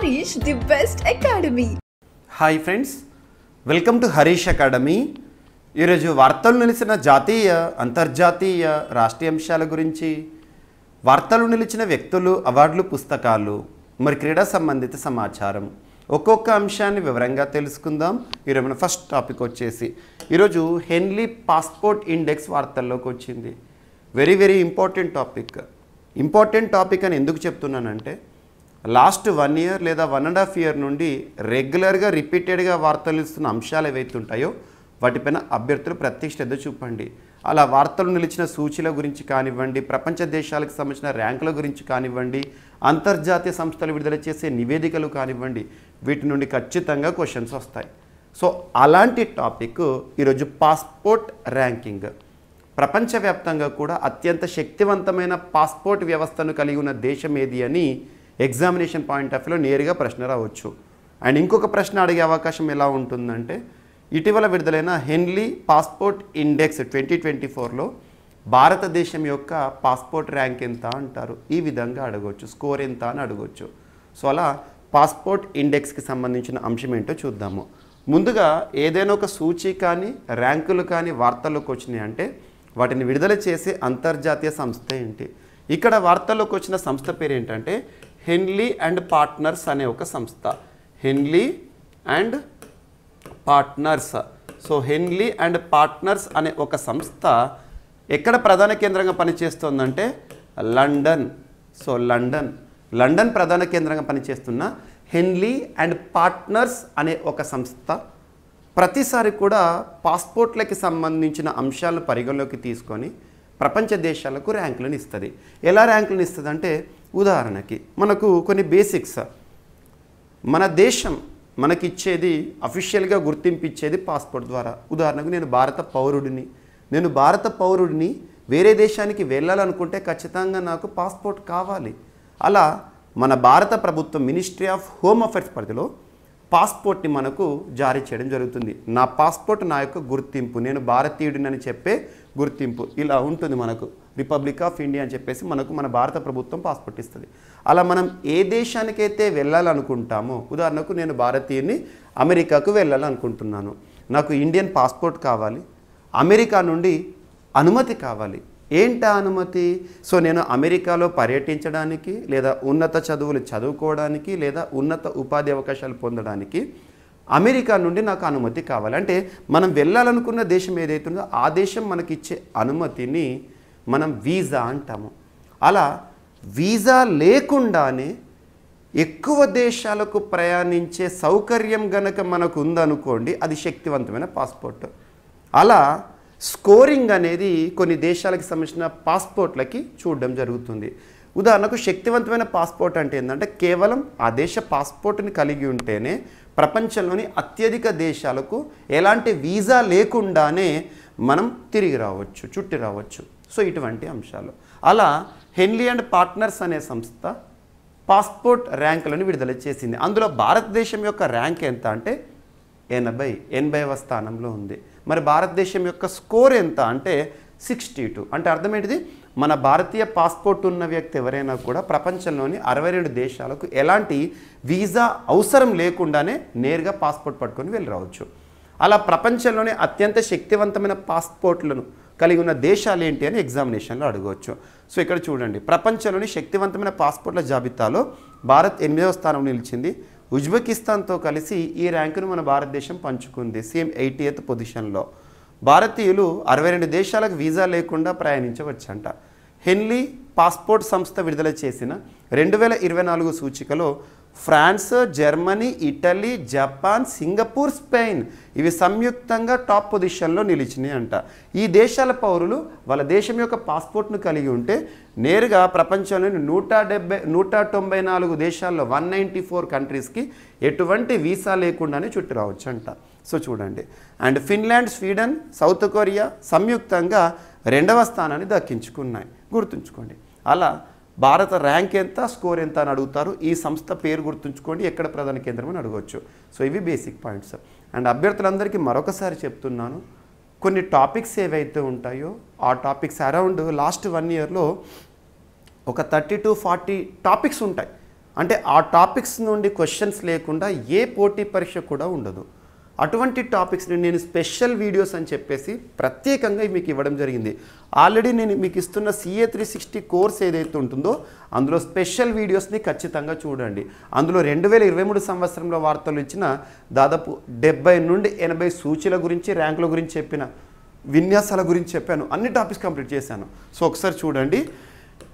Harish, the best academy. Hi friends, welcome to Harish academy. ఈరోజు వార్తలు నిలిచిన జాతీయ అంతర్జాతీయ రాష్ట్రీయ అంశాల గురించి, వార్తలు నిలిచిన వ్యక్తులు, అవార్డులు, పుస్తకాలు, మరి క్రీడా సంబంధిత సమాచారం, ఒక్కొక్క అంశాన్ని వివరంగా తెలుసుకుందాం. ఈరోజు మన ఫస్ట్ టాపిక్ వచ్చేసి ఈరోజు హెన్లీ పాస్పోర్ట్ ఇండెక్స్ వార్తల్లోకి వచ్చింది. వెరీ వెరీ ఇంపార్టెంట్ టాపిక్ అని ఎందుకు చెప్తున్నానంటే, లాస్ట్ 1 ఇయర్ లేదా 1.5 ఇయర్ నుండి రెగ్యులర్గా రిపీటెడ్గా వార్తలు ఇస్తున్న అంశాలు ఏవైతే ఉంటాయో వాటిపైన అభ్యర్థులు ప్రత్యేక శ్రద్ధ చూపండి. అలా వార్తలు నిలిచిన సూచీల గురించి కానివ్వండి, ప్రపంచ దేశాలకు సంబంధించిన ర్యాంకుల గురించి కానివ్వండి, అంతర్జాతీయ సంస్థలు విడుదల చేసే నివేదికలు కానివ్వండి, వీటి నుండి ఖచ్చితంగా క్వశ్చన్స్ వస్తాయి. సో అలాంటి టాపిక్ ఈరోజు పాస్పోర్ట్ ర్యాంకింగ్. ప్రపంచవ్యాప్తంగా కూడా అత్యంత శక్తివంతమైన పాస్పోర్ట్ వ్యవస్థను కలిగి ఉన్న దేశం ఏది అని ఎగ్జామినేషన్ పాయింట్ ఆఫ్ వ్యూలో నేరుగా ప్రశ్న రావచ్చు. అండ్ ఇంకొక ప్రశ్న అడిగే అవకాశం ఎలా ఉంటుందంటే, ఇటీవల విడుదలైన హెన్లీ పాస్పోర్ట్ ఇండెక్స్ 2024లో భారతదేశం యొక్క పాస్పోర్ట్ ర్యాంక్ ఎంత అంటారు. ఈ విధంగా అడగవచ్చు, స్కోర్ ఎంత అని అడగవచ్చు. సో అలా పాస్పోర్ట్ ఇండెక్స్కి సంబంధించిన అంశం ఏంటో చూద్దాము. ముందుగా ఏదైనా ఒక సూచీ కానీ ర్యాంకులు కానీ వార్తల్లోకి వచ్చినాయి అంటే వాటిని విడుదల చేసే అంతర్జాతీయ సంస్థ ఏంటి. ఇక్కడ వార్తల్లోకి వచ్చిన సంస్థ పేరు ఏంటంటే హెన్లీ అండ్ పార్ట్నర్స్ అనే ఒక సంస్థ. Henley and partners. So Henley and partners అనే ఒక సంస్థ ఎక్కడ ప్రధాన కేంద్రంగా పనిచేస్తుందంటే లండన్. సో లండన్ ప్రధాన కేంద్రంగా పనిచేస్తున్న హెన్లీ అండ్ పార్ట్నర్స్ అనే ఒక సంస్థ ప్రతిసారి కూడా పాస్పోర్ట్లకి సంబంధించిన అంశాలను పరిగణలోకి తీసుకొని ప్రపంచ దేశాలకు ర్యాంకులను ఇస్తుంది. ఎలా ర్యాంకులను ఇస్తుంది అంటే, ఉదాహరణకి మనకు కొన్ని బేసిక్స్. మన దేశం మనకిచ్చేది, అఫీషియల్గా గుర్తింపు ఇచ్చేది పాస్పోర్ట్ ద్వారా. ఉదాహరణకు నేను భారత పౌరుడిని వేరే దేశానికి వెళ్ళాలనుకుంటే ఖచ్చితంగా నాకు పాస్పోర్ట్ కావాలి. అలా మన భారత ప్రభుత్వం మినిస్ట్రీ ఆఫ్ హోమ్ అఫైర్స్ పరిధిలో పాస్పోర్ట్ని మనకు జారీ చేయడం జరుగుతుంది. నా పాస్పోర్ట్ నా యొక్క గుర్తింపు, నేను భారతీయుడిని అని చెప్పే గుర్తింపు. ఇలా ఉంటుంది మనకు. రిపబ్లిక్ ఆఫ్ ఇండియా అని చెప్పేసి మనకు మన భారత ప్రభుత్వం పాస్పోర్ట్ ఇస్తుంది. అలా మనం ఏ దేశానికైతే వెళ్ళాలనుకుంటామో, ఉదాహరణకు నేను భారతీయుని అమెరికాకు వెళ్ళాలనుకుంటున్నాను, నాకు ఇండియన్ పాస్పోర్ట్ కావాలి, అమెరికా నుండి అనుమతి కావాలి. ఏంటా అనుమతి? సో నేను అమెరికాలో పర్యటించడానికి, లేదా ఉన్నత చదువులు చదువుకోవడానికి, లేదా ఉన్నత ఉపాధి అవకాశాలు పొందడానికి అమెరికా నుండి నాకు అనుమతి కావాలి. అంటే మనం వెళ్ళాలనుకున్న దేశం ఏదైతుందో ఆ దేశం మనకిచ్చే అనుమతిని మనం వీసా అంటాము. అలా వీసా లేకుండానే ఎక్కువ దేశాలకు ప్రయాణించే సౌకర్యం గనక మనకు ఉందనుకోండి, అది శక్తివంతమైన పాస్పోర్ట్. అలా స్కోరింగ్ అనేది కొన్ని దేశాలకు సంబంధించిన పాస్పోర్ట్లకి చూడడం జరుగుతుంది. ఉదాహరణకు శక్తివంతమైన పాస్పోర్ట్ అంటే ఏంటంటే, కేవలం ఆ దేశ పాస్పోర్ట్ని కలిగి ఉంటేనే ప్రపంచంలోని అత్యధిక దేశాలకు ఎలాంటి వీసా లేకుండానే మనం తిరిగి రావచ్చు, చుట్టి రావచ్చు. సో ఇటువంటి అంశాలు. అలా హెన్లీ అండ్ పార్ట్నర్స్ అనే సంస్థ పాస్పోర్ట్ ర్యాంకులను విడుదల చేసింది. అందులో భారతదేశం యొక్క ర్యాంక్ ఎంత అంటే 80వ స్థానంలో ఉంది. మరి భారతదేశం యొక్క స్కోర్ ఎంత అంటే 62. అంటే అర్థం ఏంటిది? మన భారతీయ పాస్పోర్ట్ ఉన్న వ్యక్తి ఎవరైనా కూడా ప్రపంచంలోని 62 దేశాలకు ఎలాంటి వీసా అవసరం లేకుండానే నేరుగా పాస్పోర్ట్ పట్టుకొని వెళ్ళి రావచ్చు. అలా ప్రపంచంలోనే అత్యంత శక్తివంతమైన పాస్పోర్ట్లను కలిగి ఉన్న దేశాలు ఏంటి అని ఎగ్జామినేషన్లో అడగవచ్చు. సో ఇక్కడ చూడండి, ప్రపంచంలోని శక్తివంతమైన పాస్పోర్ట్ల జాబితాలో భారత్ 8వ స్థానం నిలిచింది. ఉజ్బెకిస్తాన్తో కలిసి ఈ ర్యాంకును మన భారతదేశం పంచుకుంది సేమ్ 80th పొజిషన్లో. భారతీయులు 62 దేశాలకు వీసా లేకుండా ప్రయాణించవచ్చంట. హెన్లీ పాస్పోర్ట్ సంస్థ విడుదల చేసిన 2024 సూచికలో France, Germany, Italy, Japan, Singapore, Spain ఇవి సంయుక్తంగా టాప్ పొజిషన్లో నిలిచినాయి అంట. ఈ దేశాల పౌరులు వాళ్ళ దేశం యొక్క పాస్పోర్ట్ను కలిగి ఉంటే నేరుగా ప్రపంచంలోని 194 దేశాల్లో 194 కంట్రీస్కి ఎటువంటి వీసా లేకుండానే చుట్టి రావచ్చు అంట. సో చూడండి. And Finland, Sweden, south Korea సంయుక్తంగా 2వ స్థానాన్ని దక్కించుకున్నాయి. గుర్తుంచుకోండి. అలా భారత ర్యాంక్ ఎంత, స్కోర్ ఎంత అని అడుగుతారు. ఈ సంస్థ పేరు గుర్తుంచుకోండి, ఎక్కడ ప్రధాన కేంద్రం అని అడగవచ్చు. సో ఇవి బేసిక్ పాయింట్స్. అండ్ అభ్యర్థులందరికీ మరొకసారి చెప్తున్నాను, కొన్ని టాపిక్స్ ఏవైతే ఉంటాయో ఆ టాపిక్స్ అరౌండ్ లాస్ట్ 1 ఇయర్లో ఒక 30 to 40 టాపిక్స్ ఉంటాయి. అంటే ఆ టాపిక్స్ నుండి క్వశ్చన్స్ లేకుండా ఏ పోటీ పరీక్ష కూడా ఉండదు. అటువంటి టాపిక్స్ని నేను స్పెషల్ వీడియోస్ అని చెప్పేసి ప్రత్యేకంగా మీకు ఇవ్వడం జరిగింది. ఆల్రెడీ నేను మీకు ఇస్తున్న CA 360 కోర్స్ ఏదైతే ఉంటుందో అందులో స్పెషల్ వీడియోస్ని ఖచ్చితంగా చూడండి. అందులో 2023 సంవత్సరంలో వార్తలు ఇచ్చిన దాదాపు 70 నుండి 80 సూచీల గురించి, ర్యాంకుల గురించి చెప్పిన, విన్యాసాల గురించి చెప్పాను. అన్ని టాపిక్స్ కంప్లీట్ చేశాను. సో ఒకసారి చూడండి.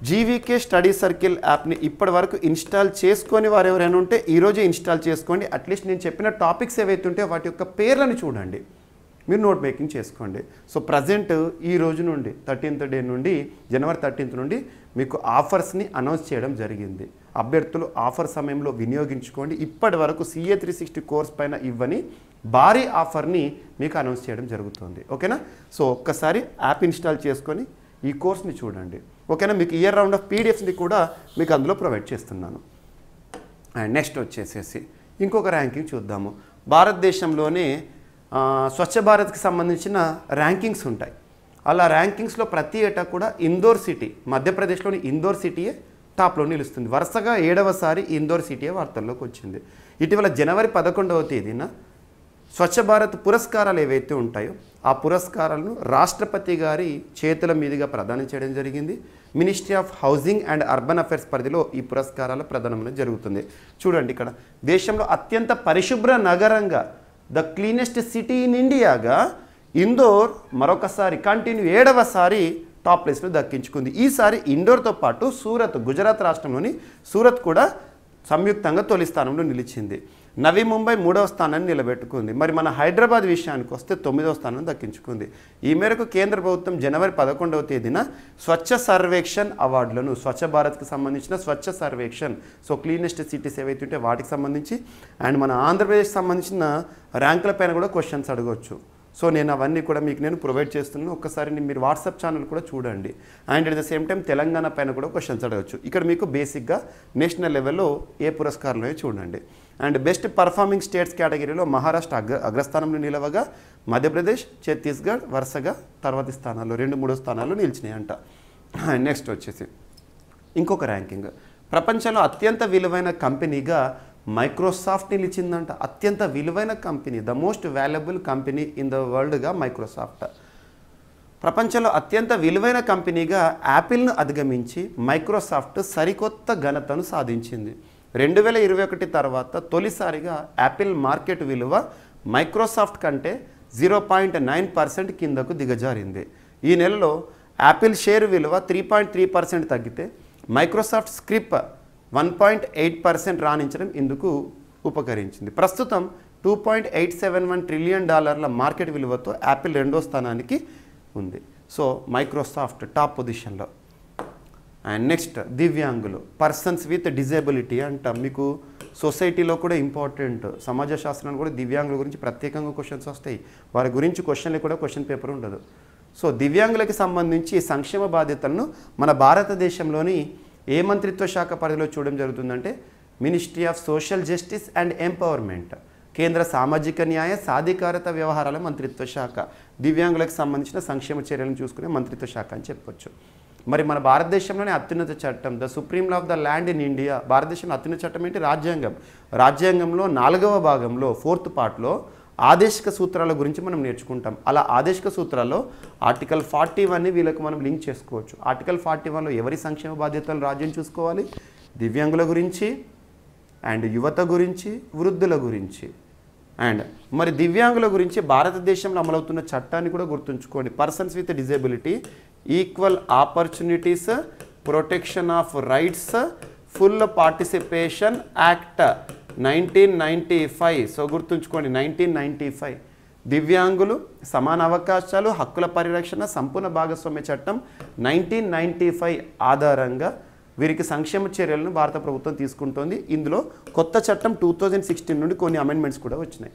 GVK స్టడీ సర్కిల్ యాప్ని ఇప్పటి వరకు ఇన్స్టాల్ చేసుకొని వారు ఎవరైనా ఉంటే ఈరోజే ఇన్స్టాల్ చేసుకోండి. అట్లీస్ట్ నేను చెప్పిన టాపిక్స్ ఏవైతే ఉంటే వాటి యొక్క పేర్లను చూడండి, మీరు నోట్ మేకింగ్ చేసుకోండి. సో ప్రజెంట్ ఈ రోజు నుండి 13th డే నుండి జనవరి 13th నుండి మీకు ఆఫర్స్ని అనౌన్స్ చేయడం జరిగింది. అభ్యర్థులు ఆఫర్ సమయంలో వినియోగించుకోండి. ఇప్పటి వరకు CA 360 కోర్స్ పైన ఇవ్వని భారీ ఆఫర్ని మీకు అనౌన్స్ చేయడం జరుగుతుంది. ఓకేనా? సో ఒక్కసారి యాప్ ఇన్స్టాల్ చేసుకొని ఈ కోర్స్ని చూడండి. ఓకేనా? మీకు ఇయర్ రౌండ్ ఆఫ్ PDFస్ని కూడా మీకు అందులో ప్రొవైడ్ చేస్తున్నాను. అండ్ నెక్స్ట్ వచ్చేసేసి ఇంకొక ర్యాంకింగ్ చూద్దాము. భారతదేశంలోనే స్వచ్ఛ భారత్కి సంబంధించిన ర్యాంకింగ్స్ ఉంటాయి. అలా ర్యాంకింగ్స్లో ప్రతి ఏటా కూడా ఇందోర్ సిటీ, మధ్యప్రదేశ్లోని ఇందోర్ సిటీయే టాప్లో నిలుస్తుంది. వరుసగా 7వ సారి ఇందోర్ సిటీయే వార్తల్లోకి వచ్చింది. ఇటీవల జనవరి 11వ తేదీన స్వచ్ఛ భారత్ పురస్కారాలు ఏవైతే ఉంటాయో ఆ పురస్కారాలను రాష్ట్రపతి గారి చేతుల మీదుగా ప్రదానం చేయడం జరిగింది. Ministry of housing and urban affairs పరిధిలో ఈ పురస్కారాల ప్రదానం జరుగుతుంది. చూడండి, ఇక్కడ దేశంలో అత్యంత పరిశుభ్ర నగరంగా, ద క్లీనెస్ట్ సిటీ ఇన్ ఇండియాగా ఇందోర్ మరొకసారి కంటిన్యూ 7వ సారి టాప్ ప్లేస్లో దక్కించుకుంది. ఈసారి ఇందోర్తో పాటు సూరత్, గుజరాత్ రాష్ట్రంలోని సూరత్ కూడా సంయుక్తంగా తొలి స్థానంలో నిలిచింది. నవీ ముంబై 3వ స్థానాన్ని నిలబెట్టుకుంది. మరి మన హైదరాబాద్ విషయానికి వస్తే 9వ స్థానం దక్కించుకుంది. ఈ మేరకు కేంద్ర ప్రభుత్వం జనవరి 11వ తేదీన స్వచ్ఛ సర్వేక్షణ్ అవార్డులను, స్వచ్ఛ భారత్కి సంబంధించిన స్వచ్ఛ సర్వేక్షణ్, సో క్లీనెస్ట్ సిటీస్ ఏవైతే ఉంటే వాటికి సంబంధించి అండ్ మన ఆంధ్రప్రదేశ్కి సంబంధించిన ర్యాంకుల పైన కూడా క్వశ్చన్స్ అడగవచ్చు. సో నేను అవన్నీ కూడా మీకు నేను ప్రొవైడ్ చేస్తున్నాను. ఒక్కసారి మీరు వాట్సాప్ ఛానల్ కూడా చూడండి. And at the same time Telangana పైన కూడా క్వశ్చన్స్ అడగచ్చు. ఇక్కడ మీకు బేసిక్గా నేషనల్ లెవెల్లో ఏ పురస్కారంలో చూడండి. అండ్ బెస్ట్ పర్ఫార్మింగ్ స్టేట్స్ కేటగిరీలో మహారాష్ట్ర అగ్రస్థానంలో నిలవగా మధ్యప్రదేశ్, ఛత్తీస్గఢ్ వరుసగా తర్వాతి స్థానాల్లో 2-3 స్థానాల్లో నిలిచినాయంట. నెక్స్ట్ వచ్చేసి ఇంకొక ర్యాంకింగ్. ప్రపంచంలో అత్యంత విలువైన కంపెనీగా మైక్రోసాఫ్ట్ నిలిచిందంట. అత్యంత విలువైన company, the most valuable company in the వరల్డ్గా మైక్రోసాఫ్ట్. ప్రపంచంలో అత్యంత విలువైన కంపెనీగా యాపిల్ను అధిగమించి మైక్రోసాఫ్ట్ సరికొత్త ఘనతను సాధించింది. 2021 తర్వాత తొలిసారిగా యాపిల్ మార్కెట్ విలువ మైక్రోసాఫ్ట్ కంటే 0.9% కిందకు దిగజారింది. ఈ నెలలో యాపిల్ షేర్ విలువ 3.3% తగ్గితే మైక్రోసాఫ్ట్ స్క్రిప్ 1.8% రాణించడం ఇందుకు ఉపకరించింది. ప్రస్తుతం $2.871 ట్రిలియన్ మార్కెట్ విలువతో యాపిల్ 2వ స్థానానికి ఉంది. సో మైక్రోసాఫ్ట్ టాప్ పొజిషన్లో. అండ్ నెక్స్ట్ దివ్యాంగులు, పర్సన్స్ విత్ డిజేబిలిటీ అంట. మీకు సొసైటీలో కూడా ఇంపార్టెంట్, సమాజ శాస్త్రంలో కూడా దివ్యాంగుల గురించి ప్రత్యేకంగా క్వశ్చన్స్ వస్తాయి. వారి గురించి క్వశ్చన్లు కూడా క్వశ్చన్ పేపర్ ఉండదు. సో దివ్యాంగులకి సంబంధించి సంక్షేమ బాధ్యతలను మన భారతదేశంలోని ఏ మంత్రిత్వ శాఖ పరిధిలో చూడడం జరుగుతుందంటే ministry of social justice and empowerment, కేంద్ర సామాజిక న్యాయ సాధికారత వ్యవహారాల మంత్రిత్వ శాఖ దివ్యాంగులకు సంబంధించిన సంక్షేమ చర్యలను చూసుకునే మంత్రిత్వ శాఖ అని చెప్పొచ్చు. మరి మన భారతదేశంలోనే అత్యున్నత చట్టం, the supreme law of the land in India. భారతదేశంలో అత్యున్నత చట్టం ఏంటి? రాజ్యాంగం. రాజ్యాంగంలో 4వ భాగంలో 4th పార్ట్లో ఆదేశిక సూత్రాల గురించి మనం నేర్చుకుంటాం. అలా ఆదేశిక సూత్రాల్లో ఆర్టికల్ 41ని వీళ్ళకి మనం లింక్ చేసుకోవచ్చు. ఆర్టికల్ 41లో ఎవరి సంక్షేమ బాధ్యతలు రాజ్యం చూసుకోవాలి? దివ్యాంగుల గురించి అండ్ యువత గురించి, వృద్ధుల గురించి. అండ్ మరి దివ్యాంగుల గురించి భారతదేశంలో అమలవుతున్న చట్టాన్ని కూడా గుర్తుంచుకోండి. Persons with disability, equal opportunities, protection of rights, full participation act 1995. So గుర్తుంచుకోండి 1995. దివ్యాంగులు, సమాన అవకాశాలు, హక్కుల పరిరక్షణ, సంపూర్ణ భాగస్వామ్య చట్టం 1995 ఆధారంగా వీరికి సంక్షేమ చర్యలను భారత ప్రభుత్వం తీసుకుంటోంది. ఇందులో కొత్త చట్టం 2016 నుండి కొన్ని అమెండ్మెంట్స్ కూడా వచ్చినాయి.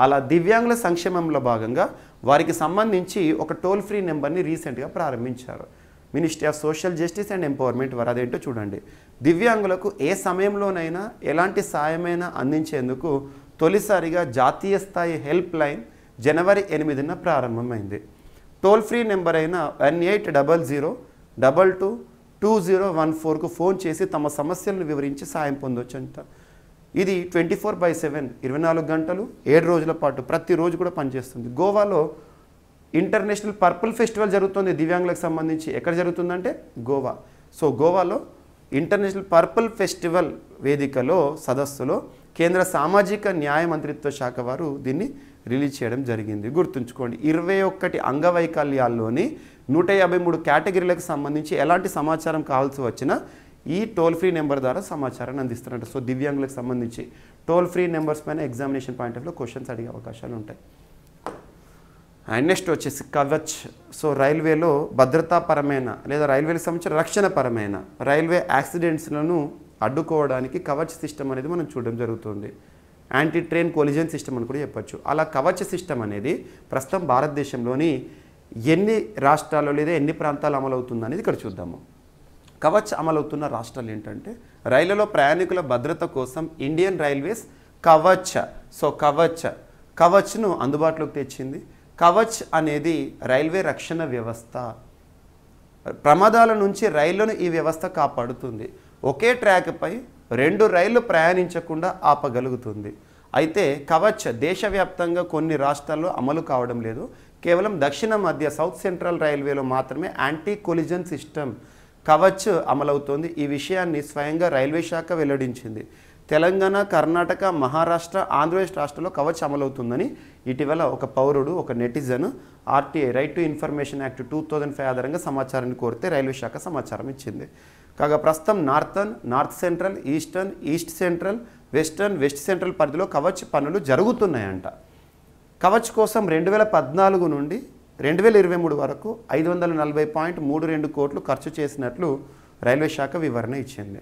అలా దివ్యాంగుల సంక్షేమంలో భాగంగా వారికి సంబంధించి ఒక టోల్ ఫ్రీ నెంబర్ని రీసెంట్గా ప్రారంభించారు. Ministry of social justice and empowerment వారు. అదేంటో చూడండి. దివ్యాంగులకు ఏ సమయంలోనైనా ఎలాంటి సాయమైనా అందించేందుకు తొలిసారిగా జాతీయ స్థాయి హెల్ప్ లైన్ జనవరి 8న ప్రారంభమైంది. టోల్ ఫ్రీ నెంబర్ అయిన 1800 22 2014కు ఫోన్ చేసి తమ సమస్యలను వివరించి సాయం పొందొచ్చు అంట. ఇది 24/7 24 గంటలు 7 రోజుల పాటు ప్రతిరోజు కూడా పనిచేస్తుంది. గోవాలో ఇంటర్నేషనల్ పర్పుల్ ఫెస్టివల్ జరుగుతుంది దివ్యాంగులకు సంబంధించి. ఎక్కడ జరుగుతుందంటే గోవా. సో గోవాలో ఇంటర్నేషనల్ పర్పుల్ ఫెస్టివల్ వేదికలో సదస్సులో కేంద్ర సామాజిక న్యాయ మంత్రిత్వ శాఖ వారు దీన్ని రిలీజ్ చేయడం జరిగింది. గుర్తుంచుకోండి, 21 అంగవైకల్యాల్లోని 153 కేటగిరీలకు సంబంధించి ఎలాంటి సమాచారం కావాల్సి వచ్చినా ఈ టోల్ ఫ్రీ నెంబర్ ద్వారా సమాచారాన్ని అందిస్తున్నట్టు. సో దివ్యాంగులకు సంబంధించి టోల్ ఫ్రీ నెంబర్స్ పైన ఎగ్జామినేషన్ పాయింట్ ఆఫ్ వ్యూలో క్వశ్చన్స్ అడిగే అవకాశాలు ఉంటాయి. అండ్ నెక్స్ట్ వచ్చేసి కవచ్. సో రైల్వేలో భద్రతాపరమైన లేదా రైల్వేలకు సంబంధించిన రక్షణపరమైన రైల్వే యాక్సిడెంట్స్లను అడ్డుకోవడానికి కవచ్ సిస్టమ్ అనేది మనం చూడడం జరుగుతుంది. యాంటీ ట్రైన్ కొలిజన్ సిస్టమ్ అని కూడా చెప్పచ్చు. అలా కవచ్ సిస్టమ్ అనేది ప్రస్తుతం భారతదేశంలోని ఎన్ని రాష్ట్రాల్లో లేదా ఎన్ని ప్రాంతాలు అమలవుతుంది అనేది ఇక్కడ చూద్దాము. కవచ్ అమలవుతున్న రాష్ట్రాలు ఏంటంటే రైళ్లలో ప్రయాణికుల భద్రత కోసం ఇండియన్ రైల్వేస్ కవచ్ కవచ్ను అందుబాటులోకి తెచ్చింది. కవచ్ అనేది రైల్వే రక్షణ వ్యవస్థ. ప్రమాదాల నుంచి రైళ్లను ఈ వ్యవస్థ కాపాడుతుంది. ఒకే ట్రాక్పై 2 రైళ్లు ప్రయాణించకుండా ఆపగలుగుతుంది. అయితే కవచ్ దేశవ్యాప్తంగా కొన్ని రాష్ట్రాల్లో అమలు కావడం లేదు. కేవలం దక్షిణ మధ్య సౌత్ సెంట్రల్ రైల్వేలో మాత్రమే యాంటీ కొలిజన్ సిస్టమ్ కవచ్ అమలవుతోంది. ఈ విషయాన్ని స్వయంగా రైల్వే శాఖ వెల్లడించింది. తెలంగాణ, కర్ణాటక, మహారాష్ట్ర, ఆంధ్రప్రదేశ్ రాష్ట్రంలో కవచ్ అమలవుతుందని ఇటీవల ఒక పౌరుడు, ఒక netizen RTI right to information act 2005 ఆధారంగా సమాచారాన్ని కోరితే రైల్వే శాఖ సమాచారం ఇచ్చింది. కాగా ప్రస్తుతం north central, east central, west central పరిధిలో కవచ్ పనులు జరుగుతున్నాయంట. కవచ్ కోసం 2014 నుండి 2023 వరకు 540.32 కోట్లు ఖర్చు చేసినట్లు రైల్వే శాఖ వివరణ ఇచ్చింది.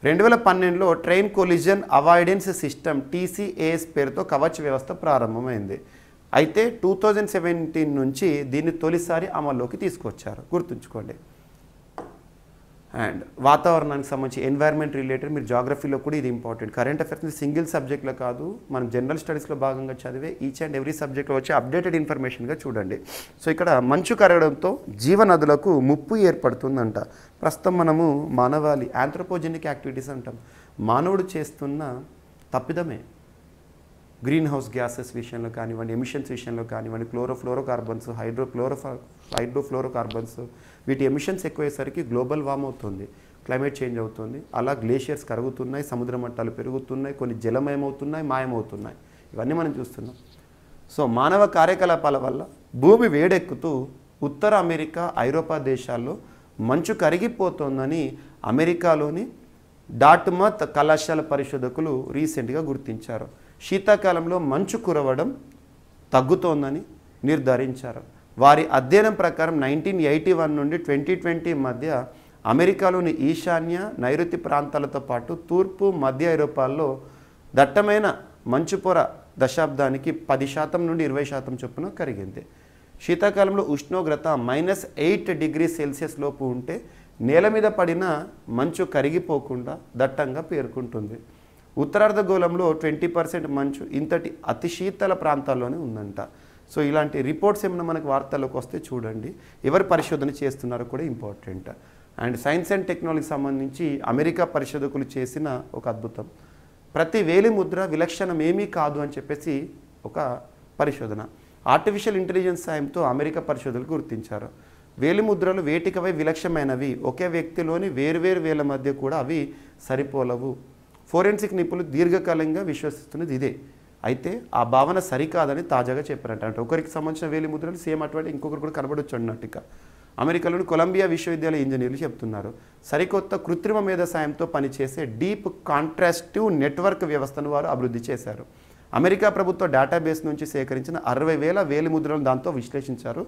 2012లో train collision avoidance system TCAS పేరుతో కవచ్ వ్యవస్థ ప్రారంభమైంది. అయితే 2017 నుంచి దీన్ని తొలిసారి అమల్లోకి తీసుకొచ్చారు. గుర్తుంచుకోండి. అండ్ వాతావరణానికి సంబంధించి ఎన్వైర్న్మెంట్ రిలేటెడ్ మీరు జాగ్రఫీలో కూడా ఇది ఇంపార్టెంట్. కరెంట్ అఫైర్స్ సింగిల్ సబ్జెక్ట్లో కాదు, మనం జనరల్ స్టడీస్లో భాగంగా చదివే ఈచ్ అండ్ ఎవ్రీ సబ్జెక్ట్లో వచ్చే అప్డేటెడ్ ఇన్ఫర్మేషన్గా చూడండి. సో ఇక్కడ మంచు కరగడంతో జీవనదులకు ముప్పు ఏర్పడుతుందంట. ప్రస్తుతం మనము మానవాళి యాంథ్రోపోజెనిక్ యాక్టివిటీస్ అంటాం. మానవుడు చేస్తున్న తప్పిదమే గ్రీన్ హౌస్ గ్యాసెస్ విషయంలో కానివ్వండి, ఎమిషన్స్ విషయంలో కానివ్వండి, క్లోరోఫ్లోరోకార్బన్స్, హైడ్రోఫ్లోరోకార్బన్స్ వీటి ఎమిషన్స్ ఎక్కువయ్యేసరికి గ్లోబల్ వార్మ్ అవుతుంది, క్లైమేట్ చేంజ్ అవుతుంది. అలా గ్లేషియర్స్ కరుగుతున్నాయి, సముద్ర మట్టాలు పెరుగుతున్నాయి, కొన్ని జలమయమవుతున్నాయి, మాయమవుతున్నాయి. ఇవన్నీ మనం చూస్తున్నాం. సో మానవ కార్యకలాపాల వల్ల భూమి వేడెక్కుతూ ఉత్తర అమెరికా, ఐరోపా దేశాల్లో మంచు కరిగిపోతోందని అమెరికాలోని డార్ట్మత్ కళాశాల పరిశోధకులు రీసెంట్గా గుర్తించారు. శీతాకాలంలో మంచు కురవడం తగ్గుతోందని నిర్ధారించారు. వారి అధ్యయనం ప్రకారం 1981 నుండి 2020 మధ్య అమెరికాలోని ఈశాన్య, నైరుతి ప్రాంతాలతో పాటు తూర్పు, మధ్య ఐరోపాల్లో దట్టమైన మంచు పొర దశాబ్దానికి 10% నుండి 20% చొప్పున కరిగింది. శీతాకాలంలో ఉష్ణోగ్రత -8 డిగ్రీ సెల్సియస్ లోపు ఉంటే నేల మీద పడిన మంచు కరిగిపోకుండా దట్టంగా పేర్కొంటుంది. ఉత్తరార్ధగోళంలో 20% మంచు ఇంతటి అతి శీతల ప్రాంతాల్లోనే ఉందంట. సో ఇలాంటి రిపోర్ట్స్ ఏమైనా మనకు వార్తల్లోకి వస్తే చూడండి. ఎవరు పరిశోధన చేస్తున్నారో కూడా ఇంపార్టెంట్. అండ్ సైన్స్ అండ్ టెక్నాలజీకి సంబంధించి అమెరికా పరిశోధకులు చేసిన ఒక అద్భుతం. ప్రతి వేలి ముద్ర విలక్షణం ఏమీ కాదు అని చెప్పేసి ఒక పరిశోధన ఆర్టిఫిషియల్ ఇంటెలిజెన్స్ సాయంతో అమెరికా పరిశోధకులు గుర్తించారు. వేలి ముద్రలు వేటికవై విలక్షణమైనవి, ఒకే వ్యక్తిలోని వేర్వేరు వేల మధ్య కూడా అవి సరిపోలవు. ఫోరెన్సిక్ నిపుణులు దీర్ఘకాలంగా విశ్వసిస్తున్నది ఇదే. అయితే ఆ భావన సరికాదని తాజాగా చెప్పారంట. అంటే ఒకరికి సంబంధించిన వేలి ముద్రలు సేమ్ అటువంటి ఇంకొకరు కూడా కనబడొచ్చు అన్నట్టుగా అమెరికాలోని కొలంబియా విశ్వవిద్యాలయ ఇంజనీర్లు చెప్తున్నారు. సరికొత్త కృత్రిమ మేధ సాయంతో పనిచేసే డీప్ కాంట్రాస్టివ్ నెట్వర్క్ వ్యవస్థను వారు అభివృద్ధి చేశారు. అమెరికా ప్రభుత్వ డేటాబేస్ నుంచి సేకరించిన 60,000 వేలి ముద్రలను దాంతో విశ్లేషించారు.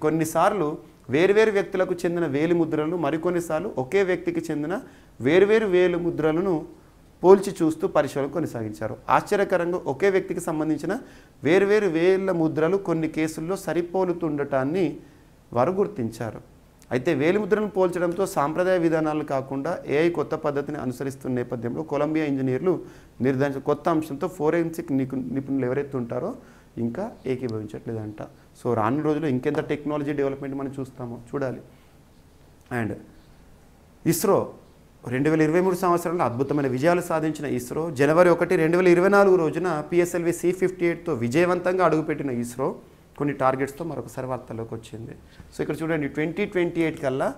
కొన్నిసార్లు వేర్వేరు వ్యక్తులకు చెందిన వేలి ముద్రలను, మరికొన్నిసార్లు ఒకే వ్యక్తికి చెందిన వేర్వేరు వేలి ముద్రలను పోల్చి చూస్తూ పరిశోధన కొనసాగించారు. ఆశ్చర్యకరంగా ఒకే వ్యక్తికి సంబంధించిన వేర్వేరు వేల ముద్రలు కొన్ని కేసుల్లో సరిపోలుతుండటాన్ని వారు గుర్తించారు. అయితే వేలి ముద్రలను పోల్చడంతో సాంప్రదాయ విధానాలు కాకుండా AI కొత్త పద్ధతిని అనుసరిస్తున్న నేపథ్యంలో కొలంబియా ఇంజనీర్లు నిర్ధారించిన కొత్త అంశంతో ఫోరెన్సిక్ నిపుణులు ఎవరైతే ఉంటారో ఇంకా ఏకీభవించట్లేదంట. సో రానున్న రోజుల్లో ఇంకెంత టెక్నాలజీ డెవలప్మెంట్ మనం చూస్తామో చూడాలి. అండ్ ఇస్రో 2023 సంవత్సరంలో అద్భుతమైన విజయాలు సాధించిన ఇస్రో జనవరి 1, 2024 రోజున పిఎస్ఎల్వి C58తో విజయవంతంగా అడుగుపెట్టిన ఇస్రో కొన్ని టార్గెట్స్తో మరొకసారి వార్తల్లోకి వచ్చింది. సో ఇక్కడ చూడండి 2028 కల్లా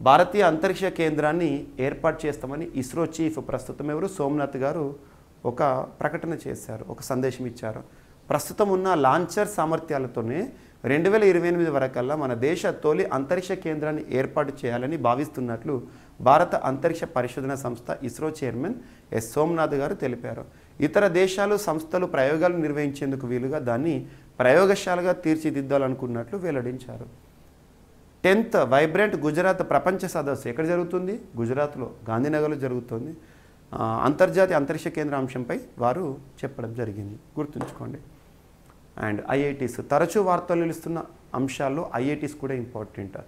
భారతీయ అంతరిక్ష కేంద్రాన్ని ఏర్పాటు చేస్తామని ఇస్రో చీఫ్ ప్రస్తుతం ఎవరు సోమనాథ్ గారు ఒక ప్రకటన చేశారు, ఒక సందేశం ఇచ్చారు. ప్రస్తుతం ఉన్న లాంచర్ సామర్థ్యాలతోనే 2028 వరకల్లా మన దేశ తొలి అంతరిక్ష కేంద్రాన్ని ఏర్పాటు చేయాలని భావిస్తున్నట్లు భారత అంతరిక్ష పరిశోధన సంస్థ ఇస్రో చైర్మన్ ఎస్ సోమనాథ్ గారు తెలిపారు. ఇతర దేశాలు సంస్థలు ప్రయోగాలు నిర్వహించేందుకు వీలుగా దాన్ని ప్రయోగశాలగా తీర్చిదిద్దాలనుకున్నట్లు వెల్లడించారు. 10th వైబ్రెంట్ గుజరాత్ ప్రపంచ సదస్సు ఎక్కడ జరుగుతుంది? గుజరాత్లో గాంధీనగర్లో జరుగుతుంది. అంతర్జాతీయ అంతరిక్ష కేంద్ర అంశంపై వారు చెప్పడం జరిగింది, గుర్తుంచుకోండి. అండ్ ఐఐటీస్ తరచూ వార్తలు నిలుస్తున్న అంశాల్లో ఐఐటీస్ కూడా ఇంపార్టెంట్.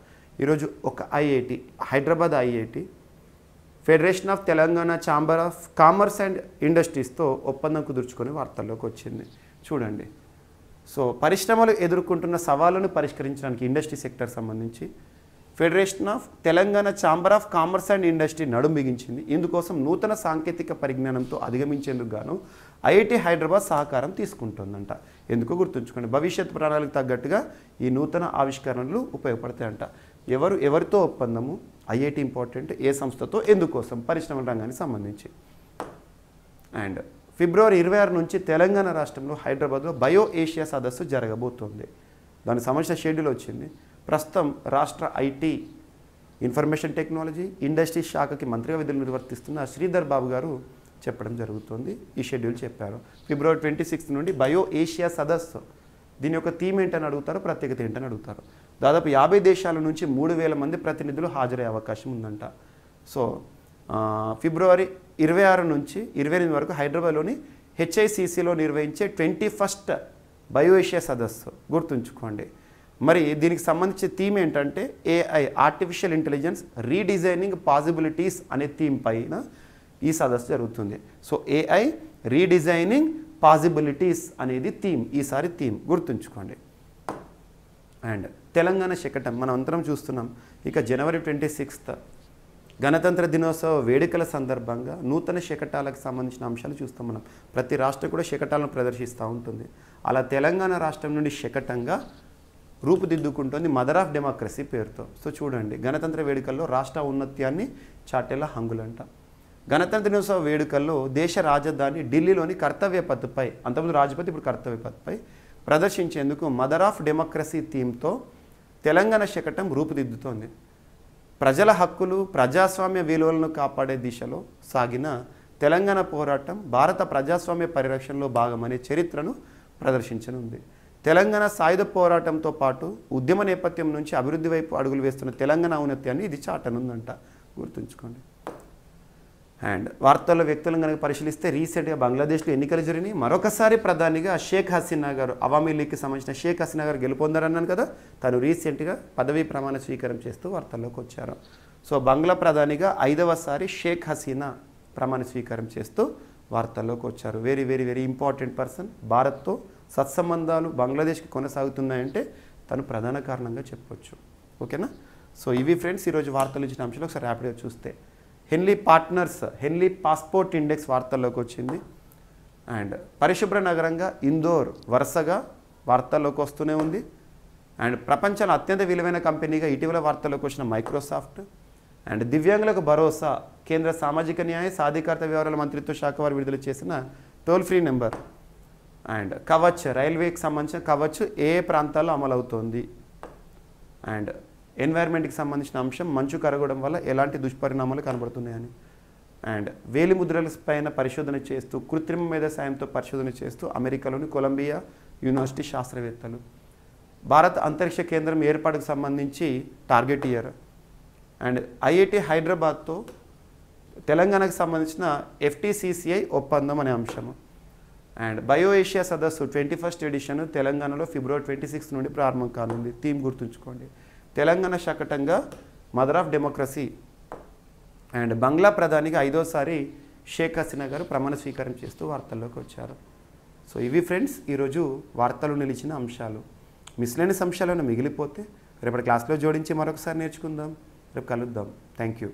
ఈరోజు ఒక IIT Hyderabad IIT federation of Telangana chamber of commerce and ఇండస్ట్రీస్తో ఒప్పందం కుదుర్చుకొని వార్తల్లోకి వచ్చింది. చూడండి, సో పరిశ్రమలు ఎదుర్కొంటున్న సవాళ్లను పరిష్కరించడానికి ఇండస్ట్రీ సెక్టర్ సంబంధించి federation of Telangana chamber of commerce and industry నడుం బిగించింది. ఇందుకోసం నూతన సాంకేతిక పరిజ్ఞానంతో అధిగమించేందుకు గాను ఐఐటి హైదరాబాద్ సహకారం తీసుకుంటుందంట. ఎందుకో గుర్తుంచుకోండి, భవిష్యత్ ప్రణాళికకు తగ్గట్టుగా ఈ నూతన ఆవిష్కరణలు ఉపయోగపడతాయంట. ఎవరితో ఒప్పందము? ఐఐటి ఇంపార్టెంట్, ఏ సంస్థతో, ఎందుకోసం? పరిశ్రమల రంగానికి సంబంధించి. అండ్ ఫిబ్రవరి 26 నుంచి తెలంగాణ రాష్ట్రంలో హైదరాబాద్లో బయో ఏషియా సదస్సు జరగబోతోంది. దానికి సంబంధించిన షెడ్యూల్ వచ్చింది. ప్రస్తుతం రాష్ట్ర ఐటీ ఇన్ఫర్మేషన్ టెక్నాలజీ ఇండస్ట్రీ శాఖకి మంత్రిగా విధులు నిర్వర్తిస్తున్న శ్రీధర్ బాబు గారు చెప్పడం జరుగుతుంది. ఈ షెడ్యూల్ చెప్పారు. ఫిబ్రవరి 26 నుండి బయో ఏషియా సదస్సు, దీని యొక్క థీమ్ ఏంటని అడుగుతారు, ప్రత్యేకత ఏంటని అడుగుతారు. దాదాపు 50 దేశాల నుంచి 3000 మంది ప్రతినిధులు హాజరయ్యే అవకాశం ఉందంట. సో ఫిబ్రవరి 26 నుంచి 28 వరకు హైదరాబాద్లోని హెచ్ఐసిసిలో నిర్వహించే 21st బయో ఏషియా సదస్సు, గుర్తుంచుకోండి. మరి దీనికి సంబంధించిన థీమ్ ఏంటంటే AI, artificial intelligence redesigning possibilities అనే థీమ్ పైన ఈ సదస్సు జరుగుతుంది. సో ఏఐ రీడిజైనింగ్ పాసిబిలిటీస్ అనేది థీమ్, ఈసారి థీమ్ గుర్తుంచుకోండి. అండ్ తెలంగాణ శకటం మనం అందరం చూస్తున్నాం. ఇక జనవరి 26 గణతంత్ర దినోత్సవ వేడుకల సందర్భంగా నూతన శకటాలకు సంబంధించిన అంశాలు చూస్తాం మనం. ప్రతి రాష్ట్రం కూడా శకటాలను ప్రదర్శిస్తూ ఉంటుంది. అలా తెలంగాణ రాష్ట్రం నుండి శకటంగా రూపుదిద్దుకుంటుంది మదర్ ఆఫ్ డెమోక్రసీ పేరుతో. సో చూడండి, గణతంత్ర వేడుకల్లో రాష్ట్ర ఔన్నత్యాన్ని చాటేలా హంగులంట. గణతంత్ర దినోత్సవ వేడుకల్లో దేశ రాజధాని ఢిల్లీలోని కర్తవ్య పథ్పై, అంతకుముందు రాజపథ్ ఇప్పుడు కర్తవ్య పథ్పై ప్రదర్శించేందుకు మదర్ ఆఫ్ డెమోక్రసీ థీమ్తో తెలంగాణ శకటం రూపుదిద్దుతోంది. ప్రజల హక్కులు, ప్రజాస్వామ్య విలువలను కాపాడే దిశలో సాగిన తెలంగాణ పోరాటం భారత ప్రజాస్వామ్య పరిరక్షణలో భాగమనే చరిత్రను ప్రదర్శించనుంది. తెలంగాణ సాయుధ పోరాటంతో పాటు ఉద్యమ నేపథ్యం నుంచి అభివృద్ధి వైపు అడుగులు వేస్తున్న తెలంగాణ ఔన్నత్యాన్ని ఇది చాటనుందంట, గుర్తుంచుకోండి. అండ్ వార్తల్లో వ్యక్తులను కనుక పరిశీలిస్తే రీసెంట్గా బంగ్లాదేశ్లో ఎన్నికలు జరిగినాయి. మరొకసారి ప్రధానిగా షేక్ హసీనా గారు, అవామీ లీగ్కి సంబంధించిన షేక్ హసీనా గారు గెలుపొందారన్నాను కదా, తను రీసెంట్గా పదవీ ప్రమాణ స్వీకారం చేస్తూ వార్తల్లోకి వచ్చారు. సో బంగ్లా ప్రధానిగా 5వసారి షేక్ హసీనా ప్రమాణ స్వీకారం చేస్తూ వార్తల్లోకి వచ్చారు. Very very very important person. భారత్తో సత్సంబంధాలు బంగ్లాదేశ్కి కొనసాగుతున్నాయంటే తను ప్రధాన కారణంగా చెప్పొచ్చు. ఓకేనా? సో ఇవి ఫ్రెండ్స్ ఈరోజు వార్తలు ఇచ్చిన అంశాలు. ఒకసారి ర్యాపిడ్గా చూస్తే హెన్లీ పార్ట్నర్స్, హెన్లీ పాస్పోర్ట్ ఇండెక్స్ వార్తల్లోకి వచ్చింది. అండ్ పరిశుభ్ర నగరంగా ఇందోర్ వరుసగా వార్తల్లోకి వస్తూనే ఉంది. అండ్ ప్రపంచంలో అత్యంత విలువైన కంపెనీగా ఇటీవల వార్తల్లోకి వచ్చిన మైక్రోసాఫ్ట్. అండ్ దివ్యాంగులకు భరోసా, కేంద్ర సామాజిక న్యాయ సాధికారత వ్యవహారాల మంత్రిత్వ శాఖ వారు విడుదల చేసిన toll free number. And Kavach, రైల్వేకి సంబంధించిన కవచ్ ఏ ప్రాంతాల్లో అమలవుతోంది. అండ్ ఎన్వైర్న్మెంట్కి సంబంధించిన అంశం, మంచు కరగడం వల్ల ఎలాంటి దుష్పరిణామాలు కనబడుతున్నాయని. అండ్ వేలి ముద్రల పైన పరిశోధన చేస్తూ, కృత్రిమ మేధ సాయంతో పరిశోధన చేస్తూ అమెరికాలోని కొలంబియా యూనివర్సిటీ శాస్త్రవేత్తలు. భారత అంతరిక్ష కేంద్రం ఏర్పాటుకు సంబంధించి టార్గెట్ ఇయర్. అండ్ ఐఐటి హైదరాబాద్తో తెలంగాణకు సంబంధించిన FTCCI ఒప్పందం అనే అంశము. అండ్ బయో ఏషియా సదస్సు 21st ఎడిషన్ తెలంగాణలో ఫిబ్రవరి 26 నుండి ప్రారంభం కానుంది. థీమ్ గుర్తుంచుకోండి, తెలంగాణ శకటంగా mother of democracy. And Bangla ప్రధానిగా 5వసారి షేక్ హసీనా గారు ప్రమాణ స్వీకారం చేస్తూ వార్తల్లోకి వచ్చారు. సో ఇవి ఫ్రెండ్స్ ఈరోజు వార్తలు నిలిచిన అంశాలు. మిస్లేనియస్ అంశాలను మిగిలిపోతే రేపటి క్లాస్లో జోడించి మరొకసారి నేర్చుకుందాం. రేపు కలుద్దాం. Thank you.